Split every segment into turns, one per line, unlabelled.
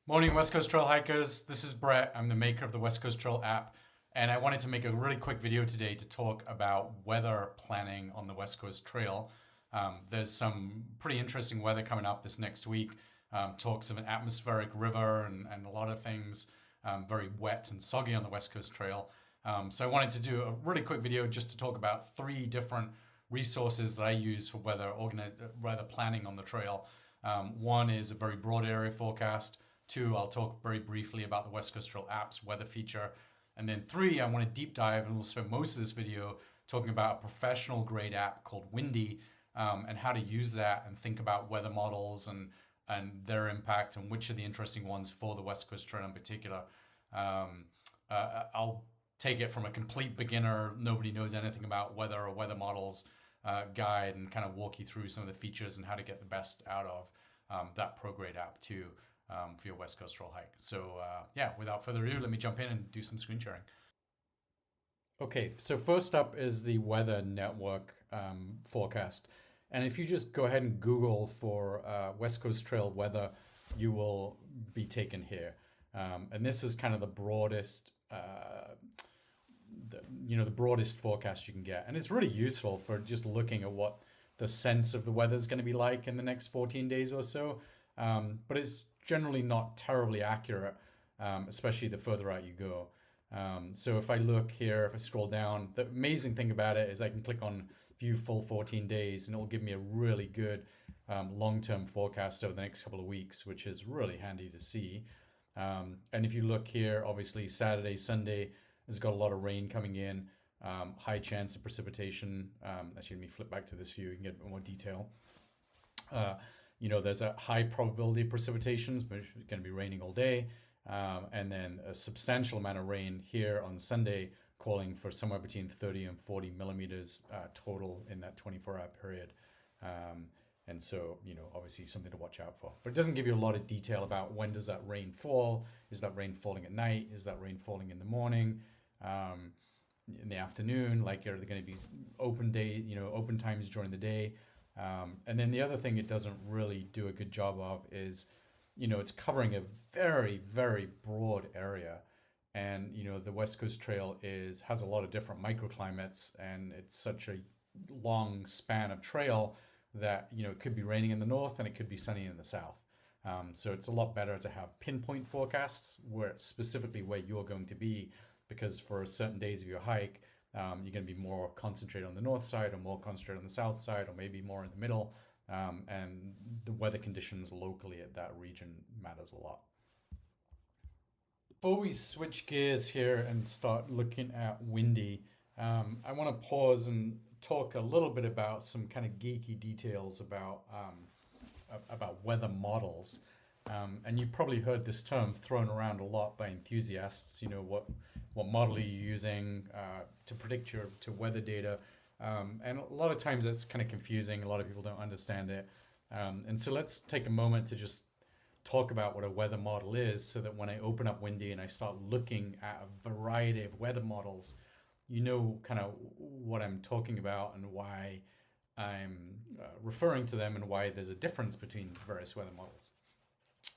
Morning, West Coast Trail hikers. This is Brett. I'm the maker of the West Coast Trail app, and I wanted to make a really quick video today to talk about weather planning on the West Coast Trail. There's some pretty interesting weather coming up this next week. Talks of an atmospheric river and a lot of things very wet and soggy on the West Coast Trail. So I wanted to do a really quick video just to talk about three different resources that I use for weather planning on the trail. One is a very broad area forecast. Two, I'll talk very briefly about the West Coast Trail app's weather feature. And then three, I want to deep dive, and we'll spend most of this video talking about a professional grade app called Windy, and how to use that and think about weather models and their impact and which are the interesting ones for the West Coast Trail in particular. I'll take it from a complete beginner, nobody knows anything about weather or weather models guide, and kind of walk you through some of the features and how to get the best out of that pro grade app too. For your West Coast Trail hike. So yeah, without further ado, let me jump in and do some screen sharing. Okay, so first up is the weather network forecast. And if you just go ahead and Google for West Coast Trail weather, you will be taken here. And this is kind of the broadest, the broadest forecast you can get. And it's really useful for just looking at what the sense of the weather is going to be like in the next 14 days or so. But it's generally not terribly accurate, especially the further out you go. So if I look here, if I scroll down, the amazing thing about it is I can click on view full 14 days and it will give me a really good long-term forecast over the next couple of weeks, which is really handy to see. And if you look here, obviously Saturday, Sunday has got a lot of rain coming in, high chance of precipitation. Actually, let me flip back to this view, you can get a bit more detail. There's a high probability of precipitation, but it's going to be raining all day. And then a substantial amount of rain here on Sunday, calling for somewhere between 30 and 40 millimeters total in that 24-hour period. And so, obviously something to watch out for. But it doesn't give you a lot of detail about when does that rain fall. Is that rain falling at night? Is that rain falling in the morning? In the afternoon? Like, are there going to be open times during the day? And then the other thing it doesn't really do a good job of is, it's covering a very, very broad area. And, the West Coast Trail has a lot of different microclimates, and it's such a long span of trail that, it could be raining in the north and it could be sunny in the south. So it's a lot better to have pinpoint forecasts where it's specifically where you're going to be, because for certain days of your hike, you're going to be more concentrated on the north side or more concentrated on the south side, or maybe more in the middle. And the weather conditions locally at that region matters a lot. Before we switch gears here and start looking at Windy, I want to pause and talk a little bit about some kind of geeky details about weather models. And you've probably heard this term thrown around a lot by enthusiasts. What model are you using to predict your weather data? And a lot of times that's kind of confusing. A lot of people don't understand it. And so let's take a moment to just talk about what a weather model is, so that when I open up Windy and I start looking at a variety of weather models, kind of what I'm talking about and why I'm referring to them and why there's a difference between various weather models.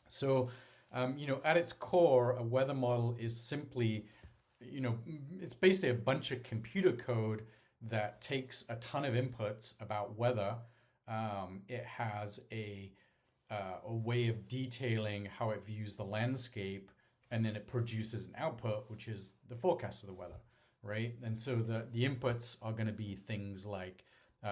So, at its core, a weather model is simply, it's basically a bunch of computer code that takes a ton of inputs about weather. It has a way of detailing how it views the landscape, and then it produces an output, which is the forecast of the weather, right? And so the inputs are going to be things like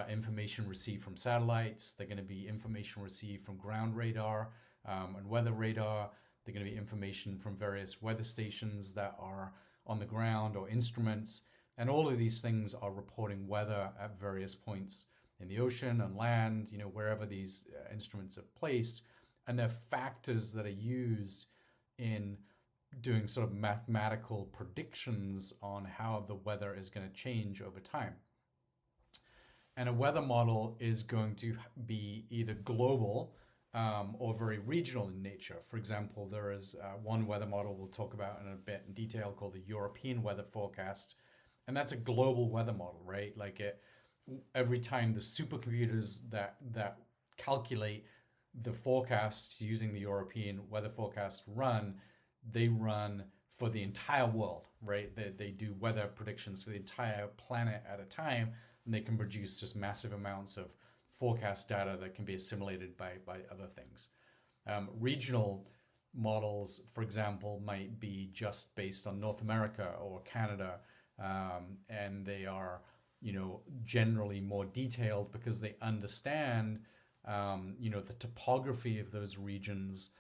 information received from satellites. They're going to be information received from ground radar and weather radar. They're going to be information from various weather stations that are on the ground or instruments. And all of these things are reporting weather at various points in the ocean and land, wherever these instruments are placed. And they're factors that are used in doing sort of mathematical predictions on how the weather is going to change over time. And a weather model is going to be either global or very regional in nature. For example, there is one weather model we'll talk about in a bit in detail called the European Weather Forecast. And that's a global weather model, right? Like every time the supercomputers that calculate the forecasts using the European weather forecast they run for the entire world, right? They do weather predictions for the entire planet at a time, and they can produce just massive amounts of forecast data that can be assimilated by other things. Regional models, for example, might be just based on North America or Canada, and they are, generally more detailed because they understand, the topography of those regions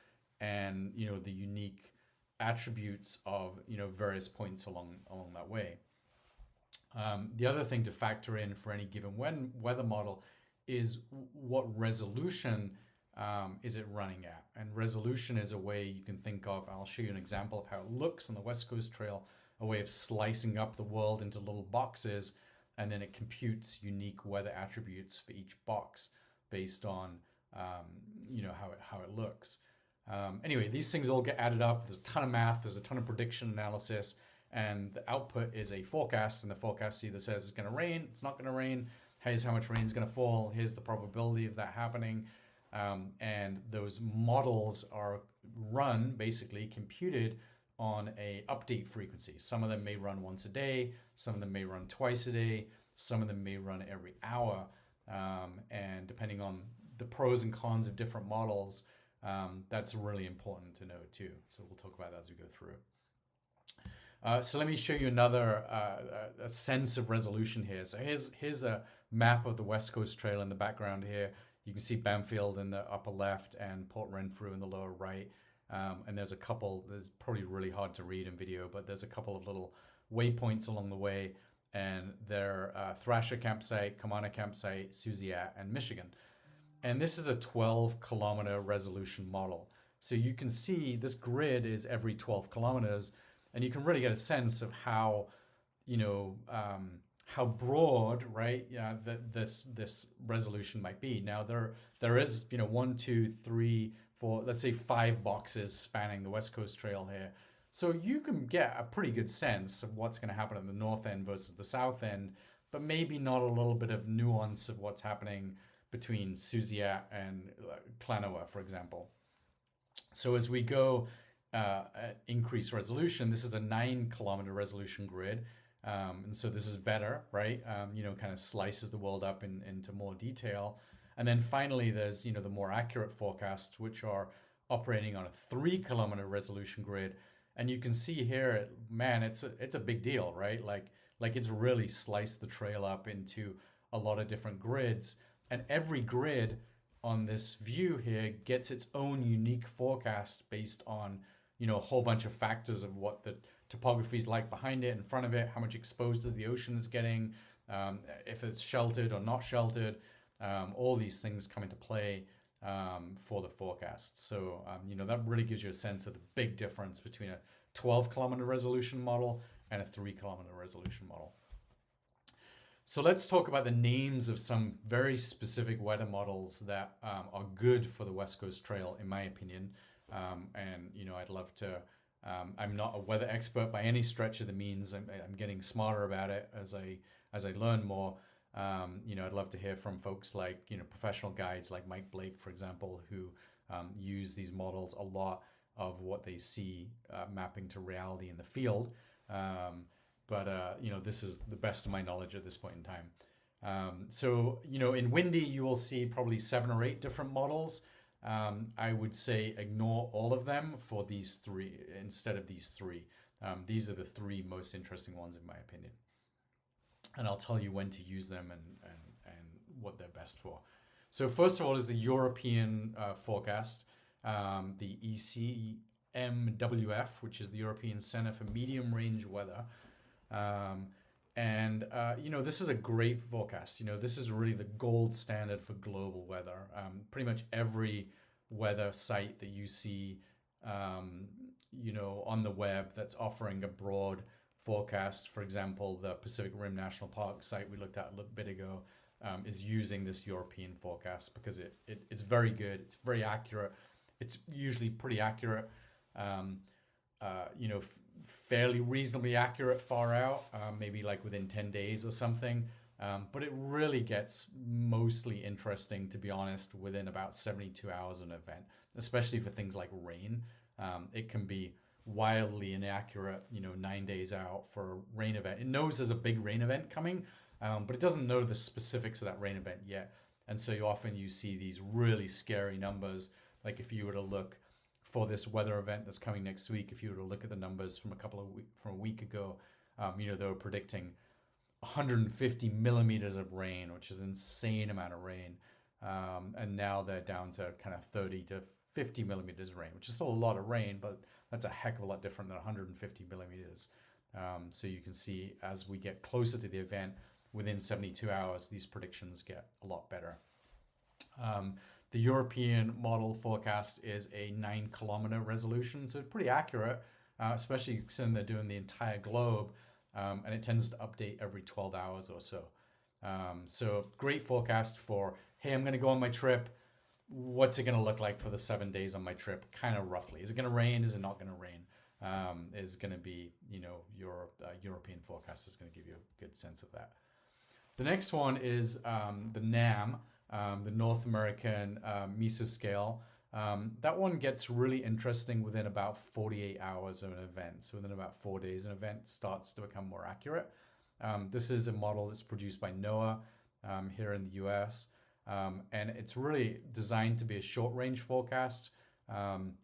and, the unique attributes of, various points along that way. The other thing to factor in for any given weather model is what resolution is it running at? And resolution is a way you can think of, I'll show you an example of how it looks on the West Coast Trail, a way of slicing up the world into little boxes, and then it computes unique weather attributes for each box based on, how it looks. Anyway, these things all get added up. There's a ton of math, there's a ton of prediction analysis, and the output is a forecast, and the forecast either says it's going to rain, it's not going to rain, here's how much rain is going to fall, here's the probability of that happening. And those models are basically computed on a update frequency. Some of them may run once a day, some of them may run twice a day, some of them may run every hour. And depending on the pros and cons of different models, that's really important to know too. So we'll talk about that as we go through. So let me show you another a sense of resolution here. So here's a map of the West Coast Trail in the background here. You can see Bamfield in the upper left and Port Renfrew in the lower right. And there's probably really hard to read in video, but there's a couple of little waypoints along the way. And they're Thrasher Campsite, Kamana Campsite, Suziat, and Michigan. And this is a 12-kilometer resolution model. So you can see this grid is every 12 kilometers, and you can really get a sense of how, how broad, right? Yeah, this resolution might be. Now there is 1, 2, 3, 4, let's say 5 boxes spanning the West Coast Trail here. So you can get a pretty good sense of what's going to happen at the north end versus the south end, but maybe not a little bit of nuance of what's happening between Suziat and Klanoa, for example. So as we go increase resolution, this is a 9-kilometer resolution grid. And so this is better, right? Kind of slices the world up into more detail. And then finally, there's, the more accurate forecasts, which are operating on a 3-kilometer resolution grid. And you can see here, man, it's a big deal, right? Like it's really sliced the trail up into a lot of different grids. And every grid on this view here gets its own unique forecast based on, a whole bunch of factors of what the topography is like behind it, in front of it, how much exposed to the ocean is getting, if it's sheltered or not sheltered. All these things come into play for the forecast. So, that really gives you a sense of the big difference between a 12-kilometer resolution model and a 3-kilometer resolution model. So let's talk about the names of some very specific weather models that are good for the West Coast Trail, in my opinion. And, I'd love to, I'm not a weather expert by any stretch of the means. I'm getting smarter about it as I learn more. I'd love to hear from folks like, professional guides like Mike Blake, for example, who use these models a lot of what they see mapping to reality in the field. But this is the best of my knowledge at this point in time. So, in windy, you will see probably 7 or 8 different models. I would say ignore all of them for these 3 instead of these 3. These are the 3 most interesting ones, in my opinion. And I'll tell you when to use them and what they're best for. So first of all is the European forecast, the ECMWF, which is the European Center for Medium Range Weather. This is a great forecast. This is really the gold standard for global weather. Pretty much every weather site that you see, on the web that's offering a broad forecast, for example, the Pacific Rim National Park site we looked at a little bit ago, is using this European forecast because it's very good. It's very accurate. It's usually pretty accurate. Fairly reasonably accurate far out, maybe like within 10 days or something. But it really gets mostly interesting, to be honest, within about 72 hours of an event, especially for things like rain. It can be wildly inaccurate, 9 days out for a rain event. It knows there's a big rain event coming, but it doesn't know the specifics of that rain event yet. And so often you see these really scary numbers. Like if you were to look for this weather event that's coming next week, if you were to look at the numbers from a week ago, they were predicting 150 millimeters of rain, which is an insane amount of rain. And now they're down to kind of 30 to 50 millimeters of rain, which is still a lot of rain, but that's a heck of a lot different than 150 millimeters. So you can see as we get closer to the event, within 72 hours, these predictions get a lot better. The European model forecast is a 9-kilometer resolution, so it's pretty accurate, especially considering they're doing the entire globe, and it tends to update every 12 hours or so. So great forecast for, hey, I'm going to go on my trip. What's it going to look like for the 7 days on my trip? Kind of roughly. Is it going to rain? Is it not going to rain? Is going to be, your European forecast is going to give you a good sense of that. The next one is the NAM, the North American mesoscale. That one gets really interesting within about 48 hours of an event. So within about 4 days, an event starts to become more accurate. This is a model that's produced by NOAA here in the US. And it's really designed to be a short range forecast. And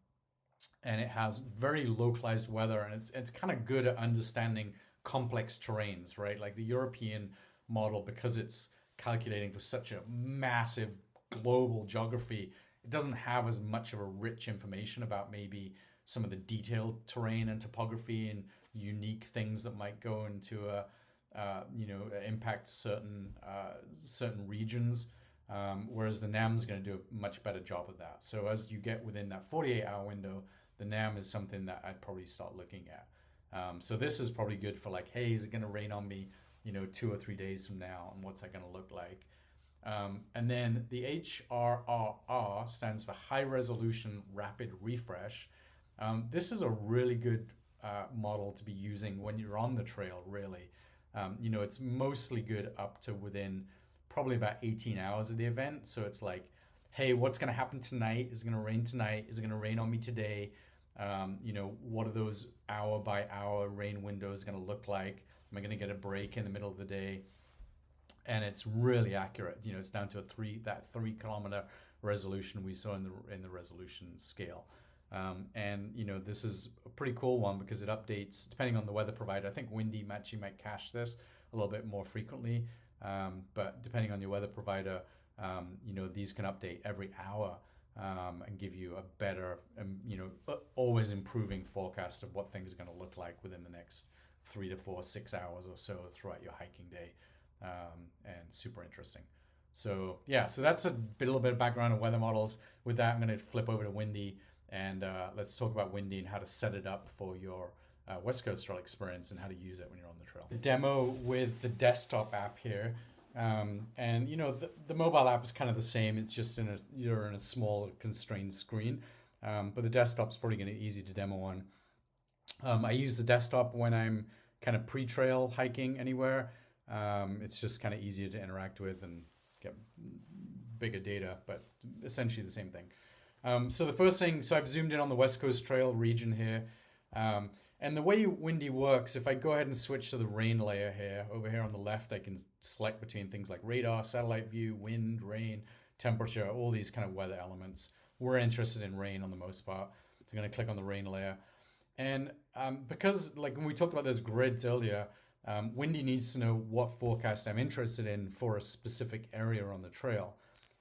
it has very localized weather, and it's kind of good at understanding complex terrains, right? Like the European model, because it's calculating for such a massive global geography, it doesn't have as much of a rich information about maybe some of the detailed terrain and topography and unique things that might go into impact certain regions. Whereas the NAM is going to do a much better job of that. So as you get within that 48-hour window, the NAM is something that I'd probably start looking at. So this is probably good for like, hey, is it going to rain on me, 2 or 3 days from now, and what's that going to look like? And then the HRRR stands for High Resolution Rapid Refresh. This is a really good model to be using when you're on the trail, really. It's mostly good up to within probably about 18 hours of the event. So it's like, hey, what's going to happen tonight? Is it going to rain tonight? Is it going to rain on me today? What are those hour by hour rain windows going to look like? Am I going to get a break in the middle of the day? And it's really accurate. It's down to that 3-kilometer resolution we saw in the resolution scale. This is a pretty cool one because it updates depending on the weather provider. I think Windy actually might cache this a little bit more frequently, but depending on your weather provider, these can update every hour and give you a better, always improving forecast of what things are going to look like within the next 3 to 4, 6 hours or so throughout your hiking day. And super interesting. So that's a little bit of background on weather models. With that, I'm going to flip over to Windy, and let's talk about Windy and how to set it up for your West Coast trail experience and how to use it when you're on the trail. The demo with the desktop app here, the mobile app is kind of the same. It's just you're in a small constrained screen, but the desktop's probably going to be easy to demo on. I use the desktop when I'm kind of pre-trail hiking anywhere. It's just kind of easier to interact with and get bigger data, but essentially the same thing. So the first thing, I've zoomed in on the West Coast Trail region here. And the way Windy works, if I go ahead and switch to the rain layer here, over here on the left, I can select between things like radar, satellite view, wind, rain, temperature, all these kind of weather elements. We're interested in rain on the most part. So I'm going to click on the rain layer. And because like when we talked about those grids earlier, Windy needs to know what forecast I'm interested in for a specific area on the trail.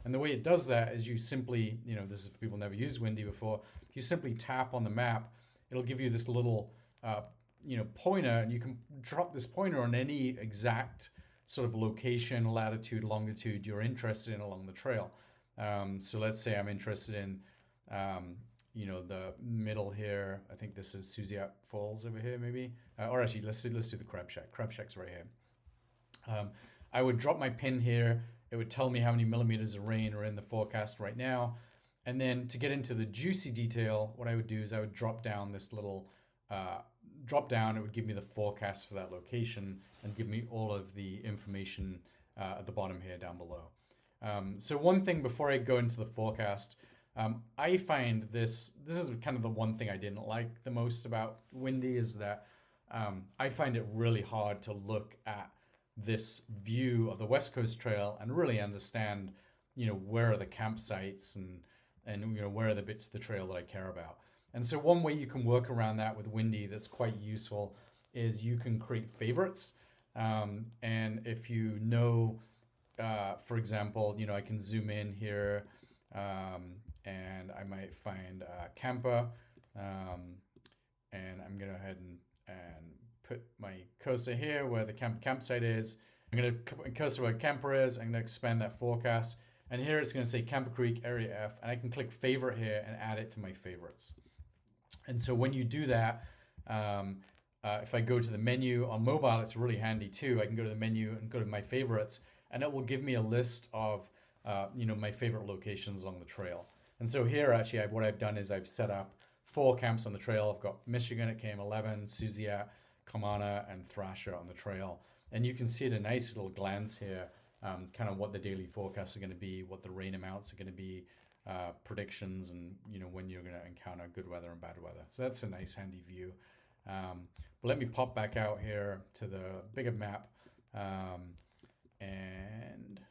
And the way it does that is you simply, this is for people who never used Windy before, you simply tap on the map, it'll give you this little, pointer, and you can drop this pointer on any exact sort of location, latitude, longitude you're interested in along the trail. So let's say I'm interested in, the middle here. I think this is Suziat Falls over here, maybe. Or actually, let's do the Crab Shack. Crab Shack's right here. I would drop my pin here. It would tell me how many millimeters of rain are in the forecast right now. And then to get into the juicy detail, what I would do is I would drop down this little drop down. It would give me the forecast for that location and give me all of the information at the bottom here down below. So one thing before I go into the forecast, I find this is kind of the one thing I didn't like the most about windy is that I find it really hard to look at this view of the West Coast Trail and really understand, where are the campsites and where are the bits of the trail that I care about. And so one way you can work around that with windy that's quite useful is you can create favorites. And if for example, I can zoom in here and I might find a camper, and I'm gonna go ahead and put my cursor here where the campsite is. I'm gonna cursor where camper is. I'm gonna expand that forecast, and here it's gonna say Camper Creek Area F, and I can click favorite here and add it to my favorites. And so when you do that, if I go to the menu on mobile, it's really handy too. I can go to the menu and go to my favorites, and it will give me a list of my favorite locations along the trail. And so here, actually, what I've done is I've set up 4 camps on the trail. I've got Michigan at KM11, Suziat, Kamana, and Thrasher on the trail. And you can see at a nice little glance here, kind of what the daily forecasts are going to be, what the rain amounts are going to be, predictions, and when you're going to encounter good weather and bad weather. So that's a nice handy view. But let me pop back out here to the bigger map, and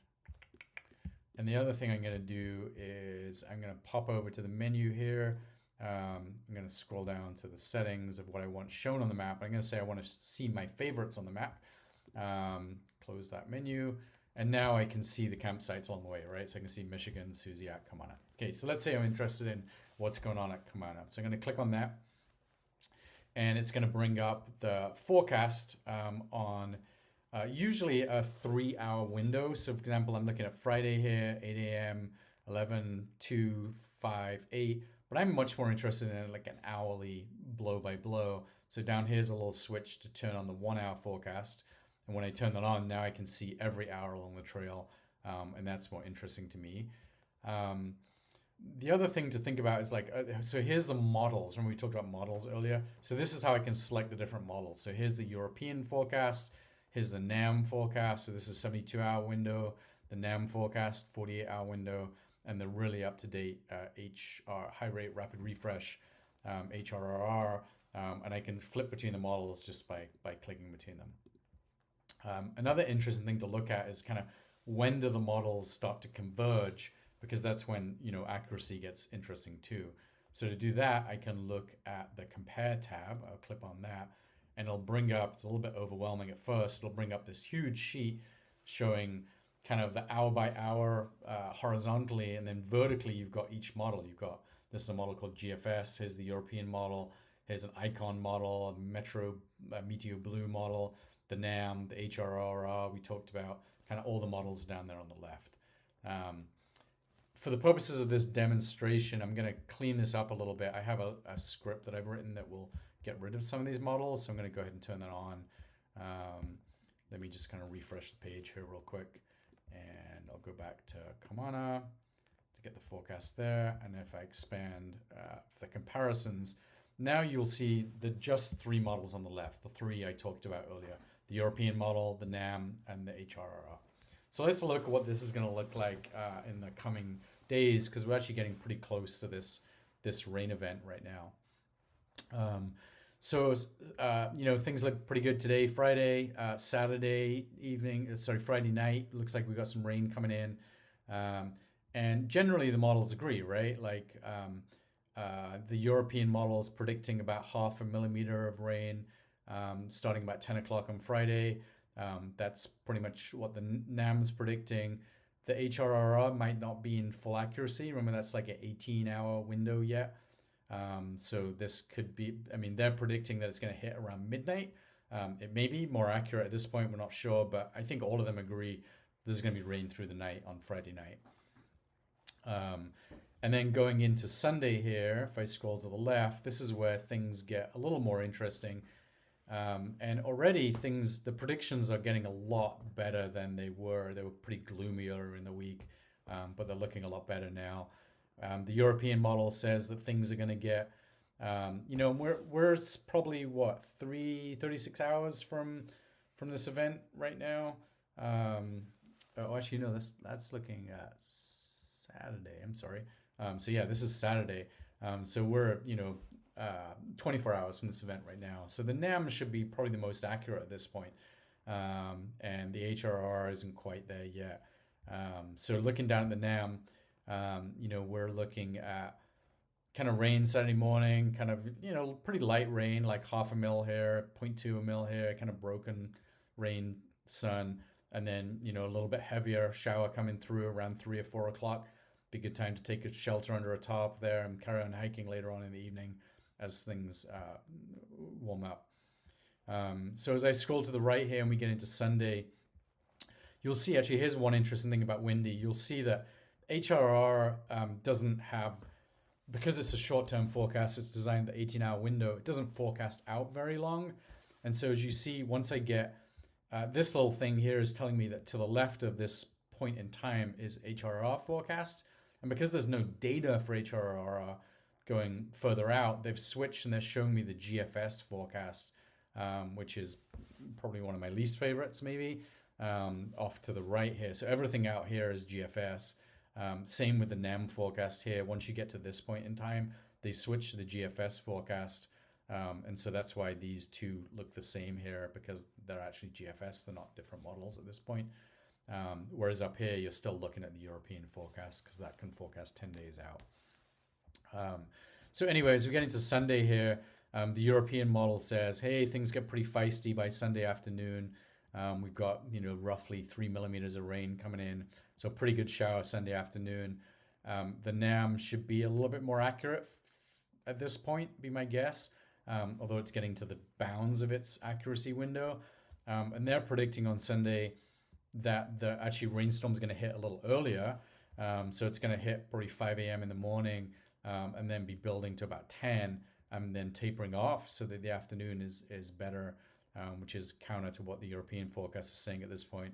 the other thing I'm going to do is I'm going to pop over to the menu here. I'm going to scroll down to the settings of what I want shown on the map. I'm going to say I want to see my favorites on the map. Close that menu. And now I can see the campsites along the way, right? So I can see Michigan, Suziat, Kamana. Okay, so let's say I'm interested in what's going on at Kamana. So I'm going to click on that. And it's going to bring up the forecast on usually a 3-hour window. So for example, I'm looking at Friday here, 8 a.m., 11, 2, 5, 8. But I'm much more interested in like an hourly blow by blow. So down here's a little switch to turn on the 1-hour forecast. And when I turn that on, now I can see every hour along the trail. And that's more interesting to me. The other thing to think about is so here's the models. Remember we talked about models earlier? So this is how I can select the different models. So here's the European forecast. Here's the NAM forecast. So this is 72-hour window. The NAM forecast, 48-hour window. And the really up-to-date high rate rapid refresh, HRRR. And I can flip between the models just by clicking between them. Another interesting thing to look at is kind of when do the models start to converge, because that's when accuracy gets interesting too. So to do that, I can look at the compare tab. I'll click on that, and it'll bring up, it's a little bit overwhelming at first, it'll bring up this huge sheet showing kind of the hour by hour horizontally, and then vertically you've got each model. This is a model called GFS, here's the European model, here's an icon model, a Meteo Blue model, the NAM, the HRRR we talked about, kind of all the models down there on the left. For the purposes of this demonstration, I'm going to clean this up a little bit. I have a script that I've written that will get rid of some of these models, so I'm going to go ahead and turn that on. Let me just kind of refresh the page here real quick, and I'll go back to Kamana to get the forecast there. And if I expand the comparisons, now you'll see the just 3 models on the left, the 3 I talked about earlier, the European model, the NAM, and the HRRR. So let's look at what this is going to look like in the coming days, because we're actually getting pretty close to this rain event right now. Things look pretty good today. Friday, Friday night, looks like we got some rain coming in. And generally the models agree, right? The European model is predicting about 0.5 millimeter of rain starting about 10 o'clock on Friday. That's pretty much what the NAM is predicting. The HRRR might not be in full accuracy. Remember, that's like an 18-hour window yet. So this could be, they're predicting that it's going to hit around midnight. It may be more accurate at this point, we're not sure, but I think all of them agree there's going to be rain through the night on Friday night. And then going into Sunday here, if I scroll to the left, this is where things get a little more interesting. And already the predictions are getting a lot better than they were. They were pretty gloomy earlier in the week, but they're looking a lot better now. The European model says that things are going to get, we're probably 36 hours from this event right now. Oh, actually, no, that's looking at Saturday. I'm sorry. So yeah, this is Saturday. So we're 24 hours from this event right now. So the NAM should be probably the most accurate at this point. And the HRR isn't quite there yet. So looking down at the NAM, we're looking at kind of rain Saturday morning, kind of, pretty light rain, like half a mil here, 0.2 mil here, kind of broken rain, sun. And then, a little bit heavier shower coming through around 3 or 4 o'clock. Be a good time to take a shelter under a tarp there and carry on hiking later on in the evening as things warm up. So as I scroll to the right here and we get into Sunday, you'll see, actually, here's one interesting thing about windy. You'll see that HRR doesn't have, because it's a short-term forecast, it's designed the 18-hour window, it doesn't forecast out very long. And so as you see, once I get this little thing here is telling me that to the left of this point in time is HRR forecast. And because there's no data for HRR going further out, they've switched and they're showing me the GFS forecast, which is probably one of my least favorites, maybe, off to the right here. So everything out here is GFS. Same with the NAM forecast here. Once you get to this point in time, they switch to the GFS forecast. And so that's why these two look the same here, because they're actually GFS. They're not different models at this point. Whereas up here, you're still looking at the European forecast because that can forecast 10 days out. So anyways, we get into Sunday here. The European model says, hey, things get pretty feisty by Sunday afternoon. We've got, roughly 3 millimeters of rain coming in. So pretty good shower Sunday afternoon. The NAM should be a little bit more accurate at this point, be my guess. Although it's getting to the bounds of its accuracy window. And they're predicting on Sunday that the actually rainstorm's going to hit a little earlier. So it's going to hit probably 5 a.m. in the morning and then be building to about 10 and then tapering off so that the afternoon is better, which is counter to what the European forecast is saying at this point.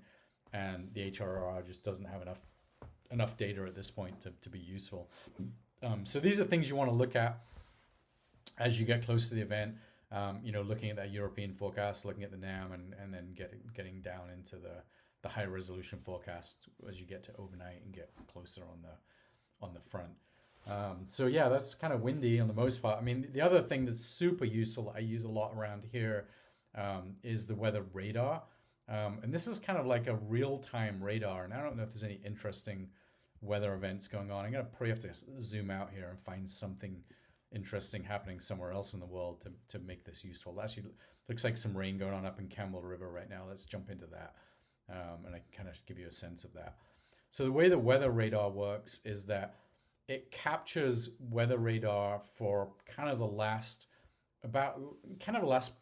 And the HRR just doesn't have enough data at this point to be useful. So these are things you want to look at as you get close to the event, looking at that European forecast, looking at the NAM, and then getting down into the high resolution forecast as you get to overnight and get closer on the front. So yeah, that's kind of windy on the most part. I mean, the other thing that's super useful that I use a lot around here is the weather radar. And this is kind of like a real-time radar. And I don't know if there's any interesting weather events going on. I'm going to probably have to zoom out here and find something interesting happening somewhere else in the world to make this useful. Actually, looks like some rain going on up in Campbell River right now. Let's jump into that. And I can kind of give you a sense of that. So the way the weather radar works is that it captures weather radar for kind of the last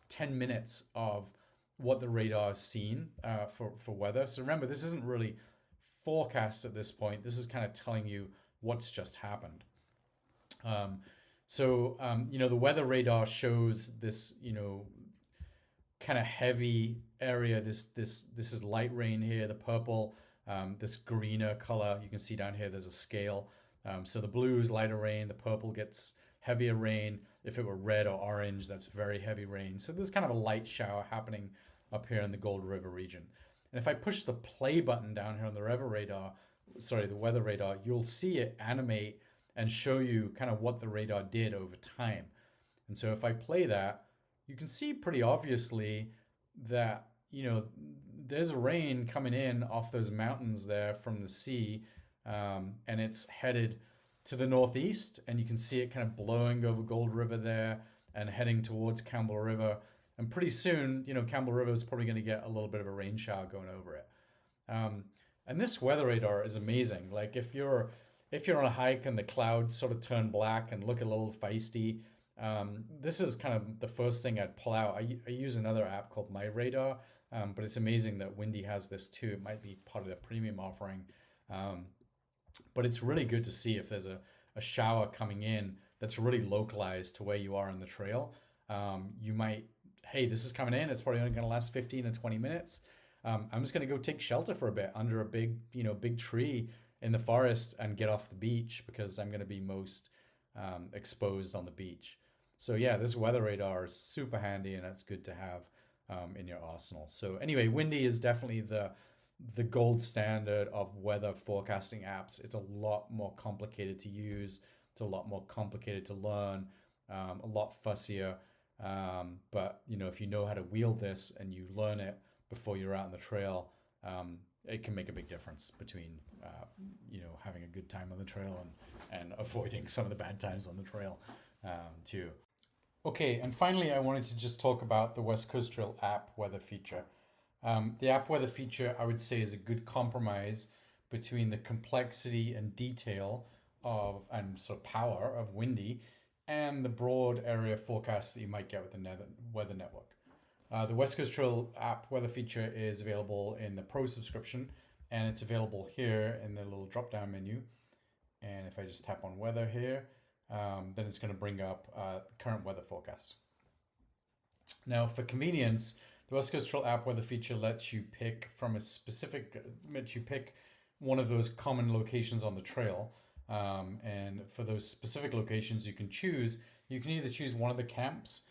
10 minutes of what the radar has seen for weather. So remember, this isn't really forecast at this point. This is kind of telling you what's just happened. The weather radar shows this, kind of heavy area. This is light rain here, the purple, this greener color. You can see down here, there's a scale. So the blue is lighter rain, the purple gets heavier rain. If it were red or orange, that's very heavy rain. So there's kind of a light shower happening up here in the Gold River region. And if I push the play button down here on the weather radar, you'll see it animate and show you kind of what the radar did over time. And so if I play that, you can see pretty obviously that, there's rain coming in off those mountains there from the sea, and it's headed to the northeast, and you can see it kind of blowing over Gold River there and heading towards Campbell River. And pretty soon, Campbell River is probably going to get a little bit of a rain shower going over it. And this weather radar is amazing. Like if you're on a hike and the clouds sort of turn black and look a little feisty, this is kind of the first thing I'd pull out. I use another app called My Radar, but it's amazing that Windy has this too. It might be part of their premium offering. But it's really good to see if there's a shower coming in that's really localized to where you are on the trail. You might, hey, this is coming in. It's probably only going to last 15 or 20 minutes. I'm just going to go take shelter for a bit under a big tree in the forest and get off the beach because I'm going to be most exposed on the beach. So yeah, this weather radar is super handy and it's good to have in your arsenal. So anyway, windy is definitely the the gold standard of weather forecasting apps. It's a lot more complicated to use. It's a lot more complicated to learn, a lot fussier. But if you know how to wield this and you learn it before you're out on the trail, it can make a big difference between having a good time on the trail and avoiding some of the bad times on the trail too. Okay, and finally, I wanted to just talk about the West Coast Trail app weather feature. The app weather feature, I would say, is a good compromise between the complexity and detail of and sort of power of Windy and the broad area forecasts that you might get with the Weather Network. The West Coast Trail app weather feature is available in the Pro subscription, and it's available here in the little drop-down menu. And if I just tap on weather here, then it's going to bring up the current weather forecast. Now, for convenience, the West Coast Trail app weather feature lets you pick one of those common locations on the trail. And for those specific locations you can either choose one of the camps,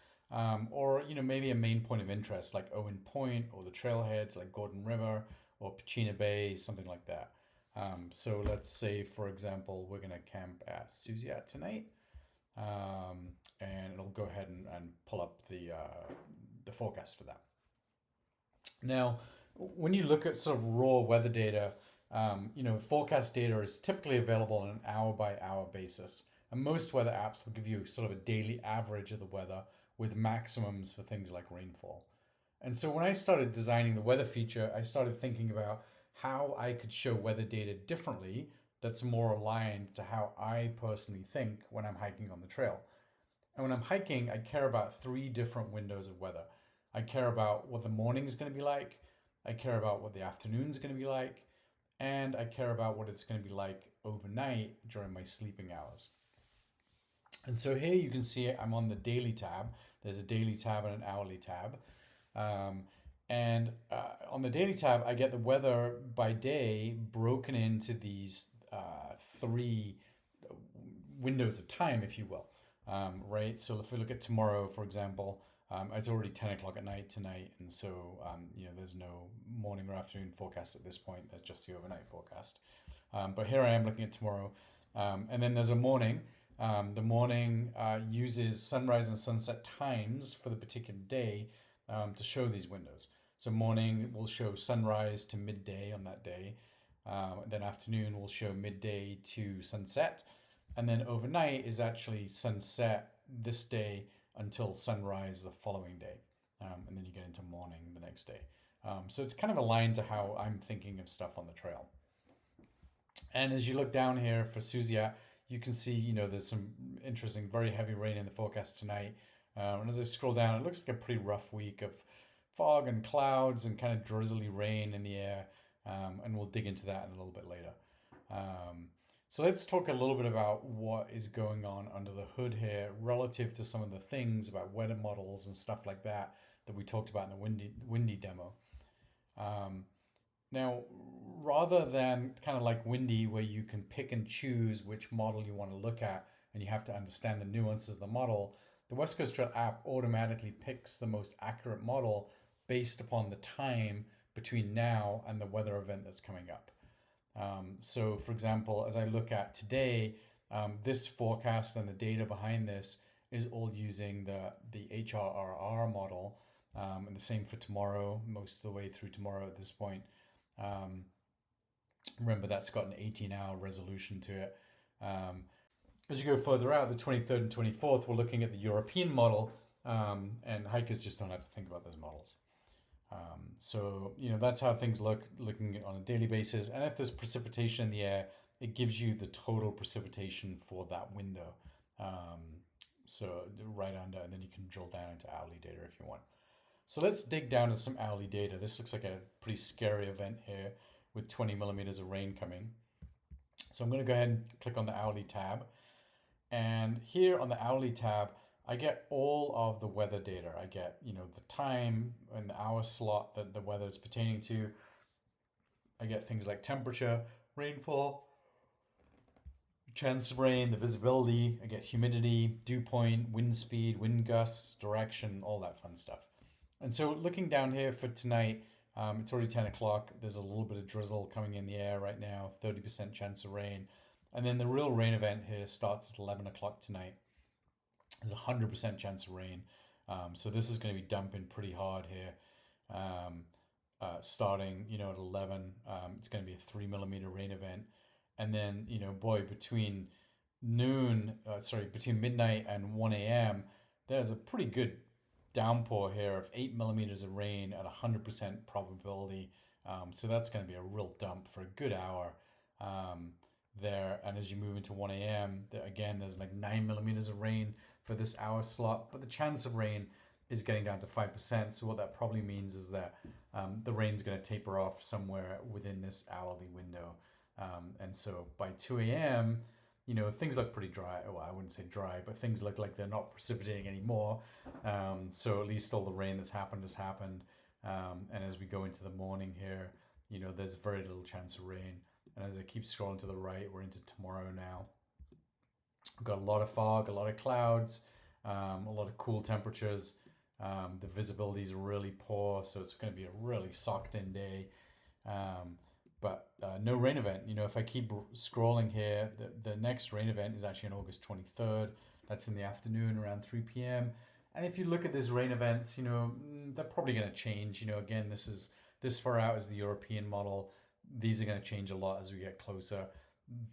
or maybe a main point of interest like Owen Point, or the trailheads like Gordon River or Pachina Bay, something like that. So let's say, for example, we're going to camp at Suziat tonight, and it'll go ahead and pull up the forecast for that. Now, when you look at sort of raw weather data, forecast data is typically available on an hour-by-hour basis. And most weather apps will give you sort of a daily average of the weather with maximums for things like rainfall. And so when I started designing the weather feature, I started thinking about how I could show weather data differently that's more aligned to how I personally think when I'm hiking on the trail. And when I'm hiking, I care about 3 different windows of weather. I care about what the morning is going to be like, I care about what the afternoon is going to be like, and I care about what it's going to be like overnight during my sleeping hours. And so here you can see I'm on the daily tab. There's a daily tab and an hourly tab. And on the daily tab, I get the weather by day broken into these 3 windows of time, if you will. Right? So if we look at tomorrow, for example, it's already 10 o'clock at night tonight. And so, there's no morning or afternoon forecast at this point. There's just the overnight forecast. But here I am looking at tomorrow. And then there's a morning. The morning uses sunrise and sunset times for the particular day to show these windows. So morning will show sunrise to midday on that day. Then afternoon will show midday to sunset. And then overnight is actually sunset this day until sunrise the following day. And then you get into morning the next day. So it's kind of aligned to how I'm thinking of stuff on the trail. And as you look down here for Suziat, you can see, there's some interesting, very heavy rain in the forecast tonight. And as I scroll down, it looks like a pretty rough week of fog and clouds and kind of drizzly rain in the air. And we'll dig into that in a little bit later. So let's talk a little bit about what is going on under the hood here relative to some of the things about weather models and stuff like that we talked about in the Windy demo. Now, rather than kind of like Windy, where you can pick and choose which model you want to look at and you have to understand the nuances of the model, the West Coast Trail app automatically picks the most accurate model based upon the time between now and the weather event that's coming up. So, for example, as I look at today, this forecast and the data behind this is all using the HRRR model, and the same for tomorrow, most of the way through tomorrow at this point. Remember, that's got an 18-hour resolution to it. As you go further out, the 23rd and 24th, we're looking at the European model, and hikers just don't have to think about those models. So, that's how things looking on a daily basis. And if there's precipitation in the air, it gives you the total precipitation for that window. So right under, and then you can drill down into hourly data if you want. So let's dig down to some hourly data. This looks like a pretty scary event here with 20 millimeters of rain coming. So I'm going to go ahead and click on the hourly tab. And here on the hourly tab, I get all of the weather data. I get, the time and the hour slot that the weather is pertaining to. I get things like temperature, rainfall, chance of rain, the visibility. I get humidity, dew point, wind speed, wind gusts, direction, all that fun stuff. And so looking down here for tonight, It's already 10 o'clock. There's a little bit of drizzle coming in the air right now, 30% chance of rain. And then the real rain event here starts at 11 o'clock tonight. There's a 100% chance of rain. So this is going to be dumping pretty hard here. Starting, at 11, it's going to be a 3 millimeter rain event. And then, boy, between between midnight and 1 a.m., there's a pretty good downpour here of 8 millimeters of rain at 100% probability. So that's going to be a real dump for a good hour there. And as you move into 1 a.m., again, there's like 9 millimeters of rain for this hour slot, but the chance of rain is getting down to 5%. So what that probably means is that the rain's going to taper off somewhere within this hourly window. And so by 2 a.m., things look pretty dry. Well, I wouldn't say dry, but things look like they're not precipitating anymore. So at least all the rain that's happened has happened. And as we go into the morning here, there's very little chance of rain. And as I keep scrolling to the right, we're into tomorrow now. We've got a lot of fog, a lot of clouds, a lot of cool temperatures. The visibility is really poor, so it's going to be a really socked in day. But no rain event. If I keep scrolling here, the next rain event is actually on August 23rd. That's in the afternoon around 3 p.m. And if you look at these rain events, they're probably going to change. Again, this far out is the European model. These are going to change a lot as we get closer.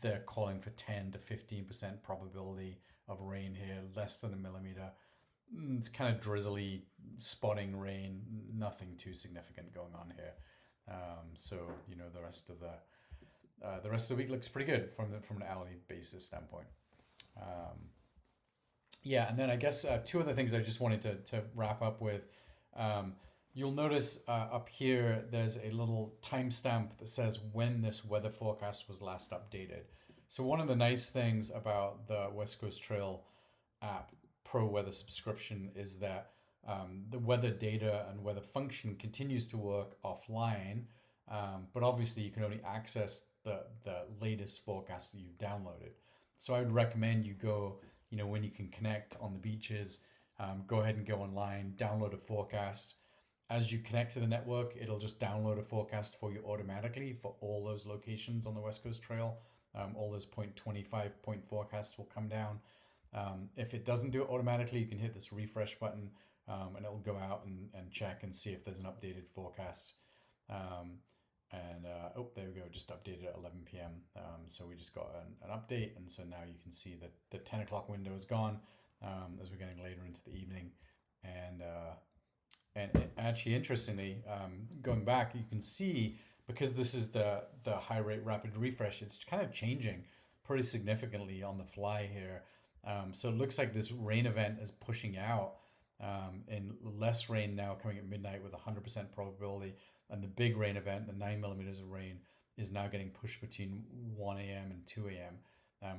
They're calling for 10 to 15% probability of rain here, less than a millimeter. It's kind of drizzly, spotting rain, nothing too significant going on here. So the rest of the week looks pretty good from an hourly basis standpoint. And then I guess two other things I just wanted to wrap up with. You'll notice up here there's a little timestamp that says when this weather forecast was last updated. So one of the nice things about the West Coast Trail app Pro Weather subscription is that the weather data and weather function continues to work offline, but obviously you can only access the latest forecast that you've downloaded. So I would recommend you go, when you can connect on the beaches, go ahead and go online, download a forecast. As you connect to the network, it'll just download a forecast for you automatically for all those locations on the West Coast Trail. All those 0.25 point forecasts will come down. If it doesn't do it automatically, you can hit this refresh button and it'll go out and check and see if there's an updated forecast. There we go, just updated at 11 p.m. So we just got an update, and so now you can see that the 10 o'clock window is gone as we're getting later into the evening. And actually, interestingly, going back, you can see, because this is the high rate rapid refresh, it's kind of changing pretty significantly on the fly here. So it looks like this rain event is pushing out, and less rain now coming at midnight with 100% probability. And the big rain event, the 9 millimeters of rain, is now getting pushed between 1 a.m. and 2 a.m.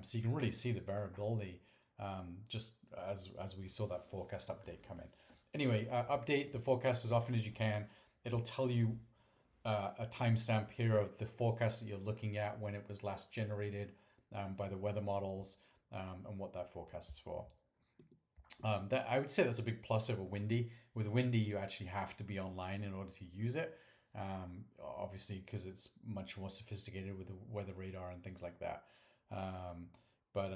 So you can really see the variability just as we saw that forecast update come in. Anyway, update the forecast as often as you can. It'll tell you a timestamp here of the forecast that you're looking at when it was last generated by the weather models and what that forecast is for. That I would say that's a big plus over Windy. With Windy, you actually have to be online in order to use it. Obviously, because it's much more sophisticated with the weather radar and things like that. But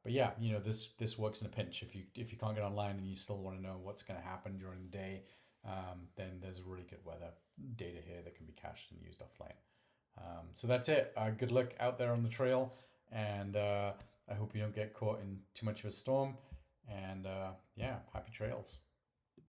yeah, this works in a pinch. If you can't get online and you still want to know what's going to happen during the day, then there's really good weather data here that can be cached and used offline. So that's it. Good luck out there on the trail, and I hope you don't get caught in too much of a storm. And happy trails.